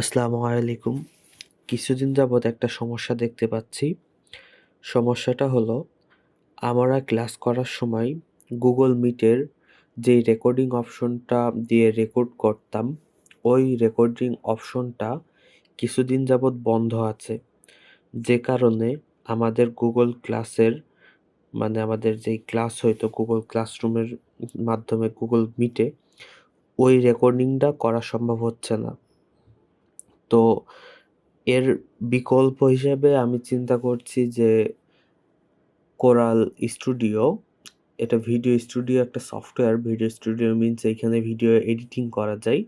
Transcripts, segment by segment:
আসসালামু আলাইকুম। কিছুদিন যাবৎ একটা সমস্যা দেখতে পাচ্ছি। সমস্যাটা হলো আমরা ক্লাস করার সময় Google Meet-এর যেই রেকর্ডিং অপশনটা দিয়ে রেকর্ড করতাম, ওই রেকর্ডিং অপশনটা কিছুদিন যাবৎ বন্ধ আছে। যে কারণে আমাদের Google ক্লাসের আমাদের যেই ক্লাস হইতো Google ক্লাসরুমের মাধ্যমে Google Meet-এ, ওই রেকর্ডিংটা করা সম্ভব হচ্ছে না। তো এর বিকল্প হিসেবে আমি চিন্তা করছি যে কোরাল স্টুডিও, এটা ভিডিও স্টুডিও একটা সফটওয়্যার। ভিডিও স্টুডিও মিনস এইখানে ভিডিও এডিটিং করা যায়।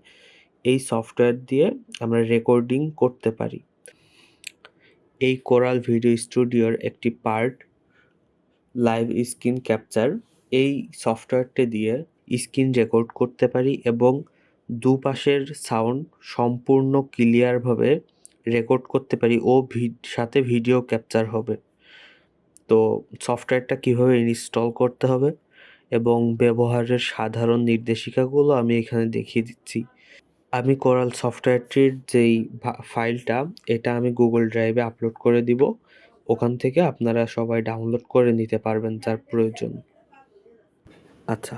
এই সফটওয়্যার দিয়ে আমরা রেকর্ডিং করতে পারি। এই কোরাল ভিডিও স্টুডিওর একটি পার্ট লাইভ স্ক্রিন ক্যাপচার। এই সফটওয়্যারটি দিয়ে স্ক্রিন রেকর্ড করতে পারি এবং দুপাশের সাউন্ড সম্পূর্ণ ক্লিয়ারভাবে রেকর্ড করতে পারি ও সাথে ভিডিও ক্যাপচার হবে। তো সফটওয়্যারটা কিভাবে ইনস্টল করতে হবে এবং ব্যবহারের সাধারণ নির্দেশিকাগুলো আমি এখানে দেখিয়ে দিচ্ছি। আমি কোরাল সফটওয়্যারটির যেই ফাইলটা, এটা আমি গুগল ড্রাইভে আপলোড করে দিব। ওখান থেকে আপনারা সবাই ডাউনলোড করে নিতে পারবেন যার প্রয়োজন। আচ্ছা,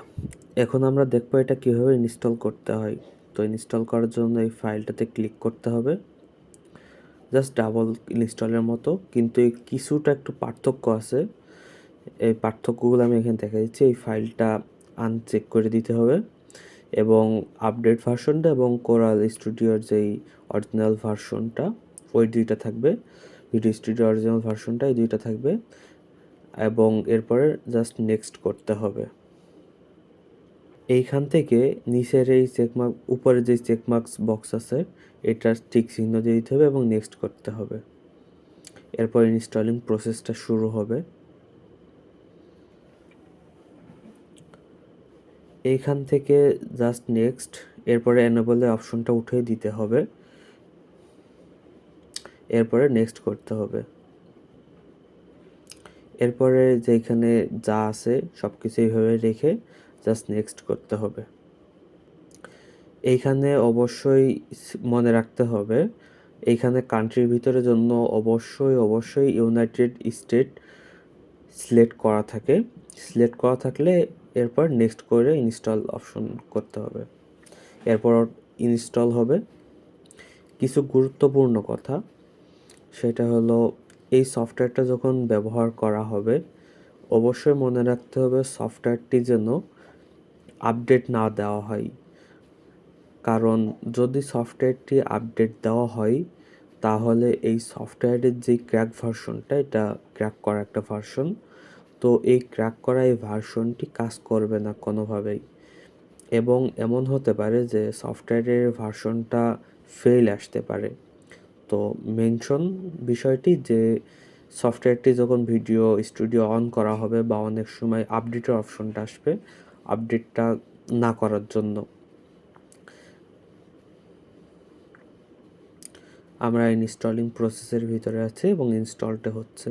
এখন আমরা দেখবো এটা কিভাবে ইনস্টল করতে হয়। তো ইনস্টল করার জন্য এই ফাইলটাতে ক্লিক করতে হবে, জাস্ট ডাবল ইনস্টলের মতো, কিন্তু এই কিছুটা একটু পার্থক্য আছে। এই পার্থক্যগুলো আমি এখানে দেখা দিচ্ছি। এই ফাইলটা আনচেক করে দিতে হবে এবং আপডেট ভার্সনটা এবং কোরাল স্টুডিওর যেই অরিজিনাল ভার্সনটা, ওই দুইটা থাকবে। ভিডিও স্টুডিও অরিজিনাল ভার্সনটা, এই দুইটা থাকবে এবং এরপরে জাস্ট নেক্সট করতে হবে। এইখান থেকে নিচের এই চেকমার্ক, উপরে যে চেকমার্কস বক্স আছে, এটার ঠিক চিহ্ন দিয়ে দিতে হবে এবং নেক্সট করতে হবে। এরপর ইনস্টলিং প্রসেসটা শুরু হবে। এইখান থেকে জাস্ট নেক্সট, এরপরে এনেবলের অপশনটা উঠিয়ে দিতে হবে, এরপরে নেক্সট করতে হবে। এরপরে যেখানে যা আছে সব কিছু এইভাবে রেখে জাস্ট নেক্সট করতে হবে। এইখানে অবশ্যই মনে রাখতে হবে, এইখানে কান্ট্রির ভিতরে জন্য অবশ্যই ইউনাইটেড স্টেট সিলেক্ট করা থাকে। সিলেক্ট করা থাকলে এরপর নেক্সট করে ইনস্টল অপশন করতে হবে, এরপর ইনস্টল হবে। কিছু গুরুত্বপূর্ণ কথা, সেটা হলো এই সফটওয়্যারটা যখন ব্যবহার করা হবে অবশ্যই মনে রাখতে হবে সফটওয়্যারটি যেন আপডেট না দেওয়া হয়। কারণ যদি সফটওয়্যারটি আপডেট দেওয়া হয় তাহলে এই সফটওয়্যারের যে ক্র্যাক ভার্সনটা, এটা ক্র্যাক করা একটা ভার্সন, তো এই ক্র্যাক করা এই ভার্সনটি কাজ করবে না কোনোভাবেই এবং এমন হতে পারে যে সফটওয়্যারের ভার্সনটা ফেল আসতে পারে। তো মেনশন বিষয়টি যে সফটওয়্যারটি যখন ভিডিও স্টুডিও অন করা হবে বা অনেক সময় আপডেটের অপশনটা আসবে, আপডেটটা না করার জন্য। আমরা ইনস্টলিং প্রসেসের ভিতরে আছি এবং ইনস্টলটা হচ্ছে।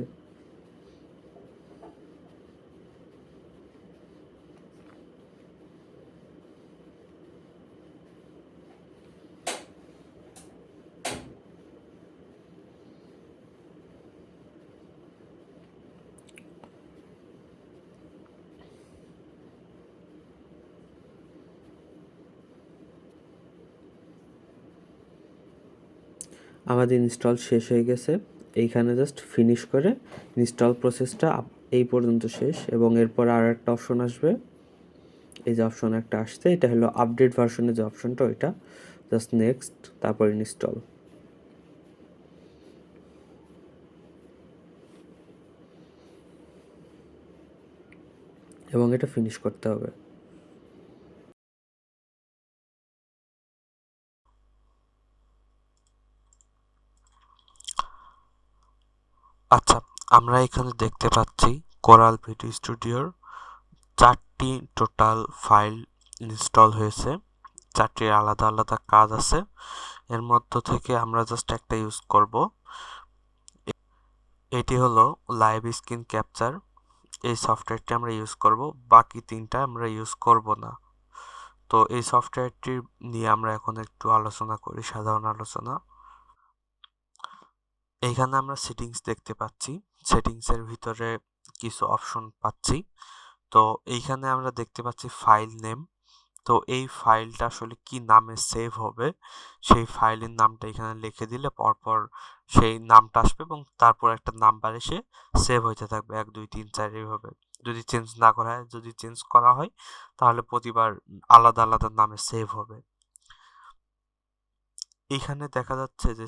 আমাদের ইনস্টল শেষ হয়ে গেছে। এইখানে জাস্ট ফিনিশ করে ইনস্টল প্রসেসটা এই পর্যন্ত শেষ এবং এরপর আর একটা অপশন আসবে। এই যে অপশন একটা আসছে, এটা হলো আপডেট ভার্সনের যে অপশনটা, ওইটা জাস্ট নেক্সট, তারপর ইনস্টল। এবং এটা ফিনিশ করতে হবে। আচ্ছা, আমরা এখানে দেখতে পাচ্ছি কোরাল ভিডিও স্টুডিওর 4টি টোটাল ফাইল ইনস্টল হয়েছে। 4টির আলাদা আলাদা কাজ আছে। এর মধ্য থেকে আমরা জাস্ট একটা ইউজ করব। এটি হলো লাইভ স্ক্রিন ক্যাপচার। এই সফটওয়্যারটি আমরা ইউজ করব, বাকি 3টা আমরা ইউজ করব না। তো এই সফটওয়্যারটি নিয়ে আমরা এখন একটু আলোচনা করি, সাধারণ আলোচনা। এইখানে আমরা সেটিংস দেখতে পাচ্ছি, সেটিংসের ভিতরে কিছু অপশন পাচ্ছি। তো এইখানে আমরা দেখতে পাচ্ছি ফাইল নেম। তো এই ফাইলটা আসলে কি নামে সেভ হবে সেই ফাইলের নামটা এখানে লিখে দিলে পরপর সেই নামটা আসবে এবং তারপর একটা নাম্বার এসে সেভ হইতে থাকবে 1 2 3 4 এইভাবে। যদি চেঞ্জ না করা হয়, যদি চেঞ্জ করা হয় তাহলে প্রতিবার আলাদা আলাদা নামে সেভ হবে। এখানে দেখা যাচ্ছে যে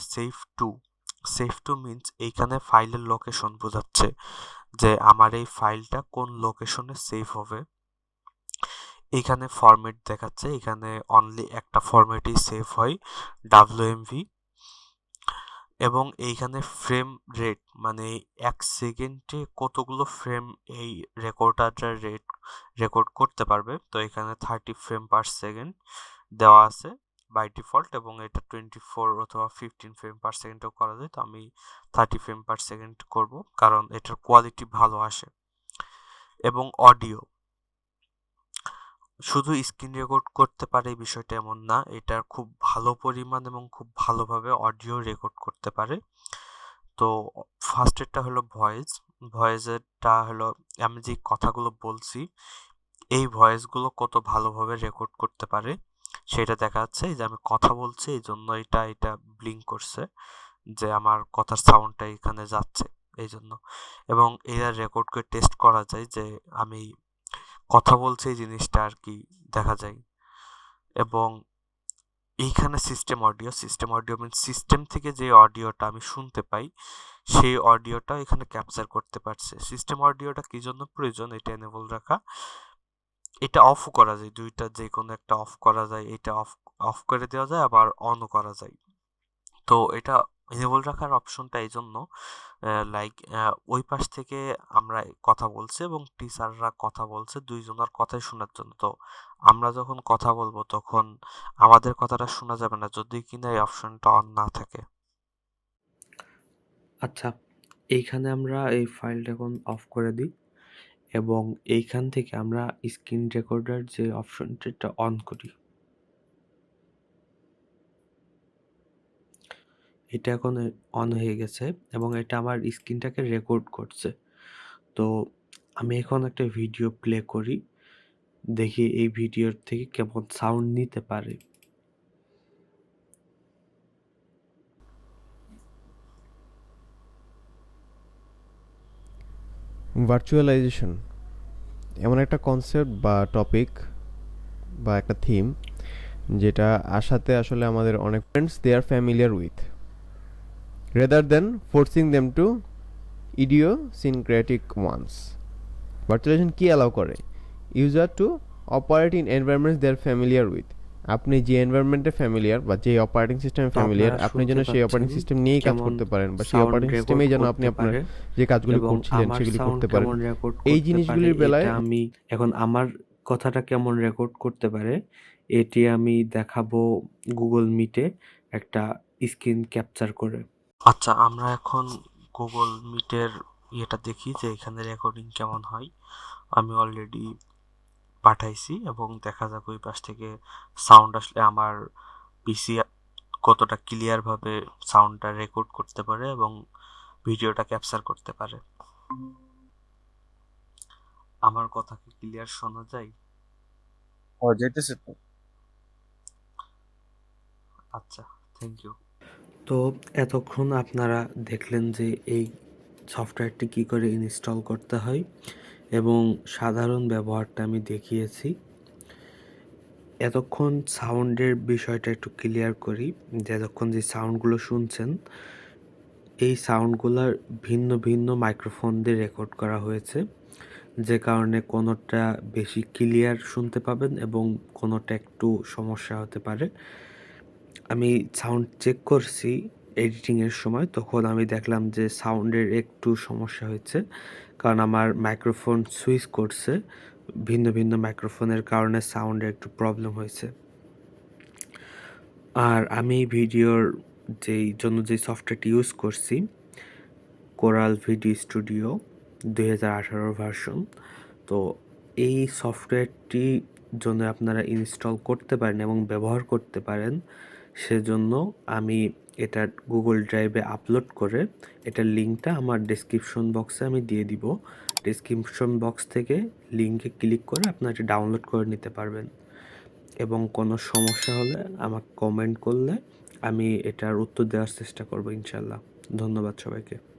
সেভ টু মিনস এইখানে ফাইলের লোকেশন বোঝাচ্ছে যে আমার এই ফাইলটা কোন লোকেশনে সেভ হবে। এখানে ফরম্যাট দেখাচ্ছে, এখানে অনলি একটা ফরম্যাটই সেভ হয়, WMV। এবং এইখানে ফ্রেম রেট মানে 1 সেকেন্ডে কতগুলো ফ্রেম এই রেকর্ডারটা রেকর্ড করতে পারবে। তো এখানে 30 ফ্রেম পার সেকেন্ড দেওয়া আছে বাই ডিফল্ট, এবং এটা 24 অথবা 15 ফ্রেম পার সেকেন্ডও করা যায়। তো আমি 30 ফ্রেম পার সেকেন্ড করব কারণ এটার কোয়ালিটি ভালো আসে। এবং অডিও, শুধু স্ক্রিন রেকর্ড করতে পারে এই বিষয়টা এমন না, এটার খুব ভালো পরিমাণ এবং খুব ভালোভাবে অডিও রেকর্ড করতে পারে। তো ফার্স্টেরটা হলো ভয়েসেরটা হলো আমি যে কথাগুলো বলছি এই ভয়েসগুলো কত ভালোভাবে রেকর্ড করতে পারে সেটা দেখা যাচ্ছে। এই যে আমি কথা বলছি এই জন্য এটা ব্লিঙ্ক করছে যে আমার কথার সাউন্ডটা এখানে যাচ্ছে এই জন্য। এবং এরা রেকর্ড করে টেস্ট করা যায় যে আমি কথা বলছি এই জিনিসটা আর কি দেখা যায়। এবং এইখানে সিস্টেম অডিও মিনস সিস্টেম থেকে যে অডিওটা আমি শুনতে পাই সেই অডিওটা এখানে ক্যাপচার করতে পারছে। সিস্টেম অডিওটা কি জন্য প্রয়োজন এটা এনেবল রাখা, এটা অফও করা যায়, দুইটা যে কোনো একটা অফ করা যায়, এটা অফ অফ করে দেওয়া যায় আবার অনও করা যায়। তো এটা এনেবল রাখার অপশনটা এই জন্য লাইক ওই পাশ থেকে আমরা কথা বলছি এবং টিচাররা কথা বলছে, দুইজনের কথাই শোনার জন্য। তো আমরা যখন কথা বলবো তখন আমাদের কথাটা শোনা যাবে না যদি কিনা এই অপশনটা অন না থাকে। আচ্ছা, এইখানে আমরা এই ফাইলটা এখন অফ করে দিই এবং এইখান থেকে আমরা স্ক্রিন রেকর্ডার যে অপশনটা এটা অন করি। এটা এখন অন হয়ে গেছে এবং এটা আমার স্ক্রিনটাকে রেকর্ড করছে। তো আমি এখন একটা ভিডিও প্লে করি, দেখি এই ভিডিওর থেকে কেমন সাউন্ড নিতে পারে। ভার্চুয়ালাইজেশন এমন একটা কনসেপ্ট বা টপিক বা একটা থিম যেটা আসাতে আসলে আমাদের অনেক friends they are familiar with rather than forcing them to idiosyncratic ones. Virtualization কি অ্যালাউ করে user to operate in environments they are familiar with. আপনি যে এনভায়রনমেন্টে ফ্যামিলিয়ার বা যে অপারেটিং সিস্টেমে তো ফ্যামিলিয়ার আপনারা আপনি যেন শুনতে সেই অপারেটিং পাচ্ছেন সিস্টেম নিয়েই কাজ কেমন করতে পারেন বা সেই সাউন্ড অপারেটিং রেকর্ড সিস্টেমেই যেন আপনি করতে আপনার পারে যে কাজগুলি এবং করছিলেন আমার সেগুলি সাউন্ড করতে পারেন। কেমন রেকর্ড এই করতে পারে জিনিসগুলির বেলায় এটা আমি এখন আমার কথাটা কেমন রেকর্ড করতে পারে এটি আমি দেখাবো গুগল মিটে একটা স্ক্রিন ক্যাপচার করে। আচ্ছা, আমরা এখন গুগল মিটের ইয়েটা দেখি যে এখানে রেকর্ডিং কেমন হয়। আমি অলরেডি পাঠাইছি এবং দেখা যাক ওই পাশ থেকে সাউন্ড আসলে আমার পিসি কতটা ক্লিয়ার ভাবে সাউন্ডটা রেকর্ড করতে পারে এবং ভিডিওটা ক্যাপচার করতে পারে। আমার কথা কি ক্লিয়ার শোনা যায়? ও যাইতেছে তো। আচ্ছা, থ্যাংক ইউ। তো এতক্ষণ আপনারা দেখলেন যে এই সফটওয়্যারটি কী করে ইনস্টল করতে হয় এবং সাধারণ ব্যবহারটা আমি দেখিয়েছি। এতক্ষণ সাউন্ডের বিষয়টা একটু ক্লিয়ার করি যে এতক্ষণ যে সাউন্ডগুলো শুনছেন এই সাউন্ডগুলোর ভিন্ন ভিন্ন মাইক্রোফোন দিয়ে রেকর্ড করা হয়েছে, যে কারণে কোনোটা বেশি ক্লিয়ার শুনতে পাবেন এবং কোনোটা একটু সমস্যা হতে পারে। আমি সাউন্ড চেক করছি এডিটিংয়ের সময়, তখন আমি দেখলাম যে সাউন্ডের একটু সমস্যা হয়েছে কারণ আমার মাইক্রোফোন সুইচ করছে, ভিন্ন ভিন্ন মাইক্রোফোনের কারণে সাউন্ডের একটু প্রবলেম হয়েছে। আর আমি ভিডিওর যেই সফটওয়্যারটি ইউজ করছি কোরাল ভিডিও স্টুডিও 2018 ভার্সন। তো এই সফটওয়্যারটি জন্য আপনারা ইনস্টল করতে পারেন এবং ব্যবহার করতে পারেন সেজন্য আমি এটা গুগল ড্রাইভে আপলোড করে এটার লিঙ্কটা আমার ডেসক্রিপশন বক্সে আমি দিয়ে দিব। ডেসক্রিপশন বক্স থেকে লিঙ্কে ক্লিক করে আপনারা এটা ডাউনলোড করে নিতে পারবেন এবং কোনো সমস্যা হলে আমাকে কমেন্ট করলে আমি এটার উত্তর দেওয়ার চেষ্টা করব ইনশাল্লাহ। ধন্যবাদ সবাইকে।